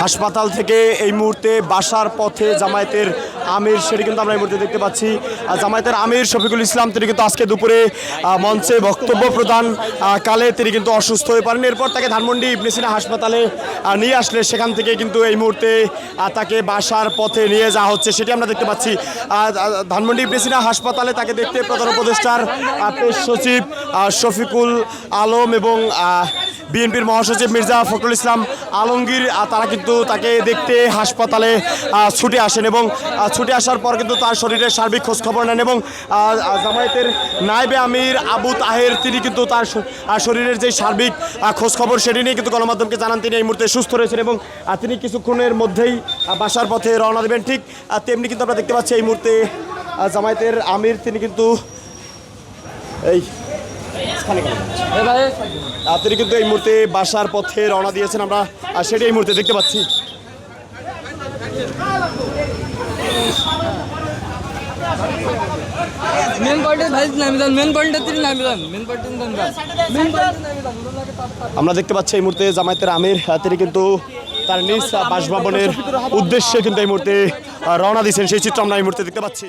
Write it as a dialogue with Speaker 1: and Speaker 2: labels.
Speaker 1: হাসপাতাল থেকে এই মুহূর্তে বাসার পথে জামায়াতের আমির, সেটি কিন্তু আমরা এই মুহূর্তে দেখতে পাচ্ছি। জামায়াতের আমির শফিকুল ইসলাম তিনি কিন্তু আজকে দুপুরে মঞ্চে বক্তব্য প্রদান কালে তিনি কিন্তু অসুস্থ হয়ে পড়েন। এরপর তাকে ধানমন্ডি ইবনে সিনা হাসপাতালে নিয়ে আসলে সেখান থেকে কিন্তু এই মুহূর্তে তাকে বাসার পথে নিয়ে যাওয়া হচ্ছে, সেটি আমরা দেখতে পাচ্ছি। ধানমন্ডি ইবনে সিনা হাসপাতালে তাকে দেখতে প্রধান উপদেষ্টার পেশ সচিব শফিকুল আলম এবং বিএনপির মহাসচিব মির্জা ফখরুল ইসলাম আলমগীর তারা কিন্তু তাকে দেখতে হাসপাতালে ছুটে আসেন এবং ছুটে আসার পর কিন্তু তার শরীরের সার্বিক খোঁজখবর নেন এবং জামায়াতের নায়েবে আমির আবু তাহের তিনি কিন্তু তার শরীরের যে সার্বিক খোঁজখবর সেটি নিয়ে কিন্তু গণমাধ্যমকে জানান তিনি এই মুহূর্তে সুস্থ রয়েছেন এবং তিনি কিছুক্ষণের মধ্যেই বাসার পথে রওনা দেবেন। ঠিক তেমনি কিন্তু আমরা দেখতে পাচ্ছি এই মুহূর্তে জামায়াতের আমির তিনি কিন্তু তিনি কিন্তু এই মুহূর্তে বাসার পথে রওনা দিয়েছেন, আমরা সেটি এই মুহূর্তে দেখতে পাচ্ছি। আমরা দেখতে পাচ্ছি এই মুহূর্তে জামায়াতের আমির তিনি কিন্তু তার নিজ বাসভবনের উদ্দেশ্যে কিন্তু এই মুহূর্তে রওনা দিয়েছেন, সেই চিত্র আমরা এই মুহূর্তে দেখতে পাচ্ছি।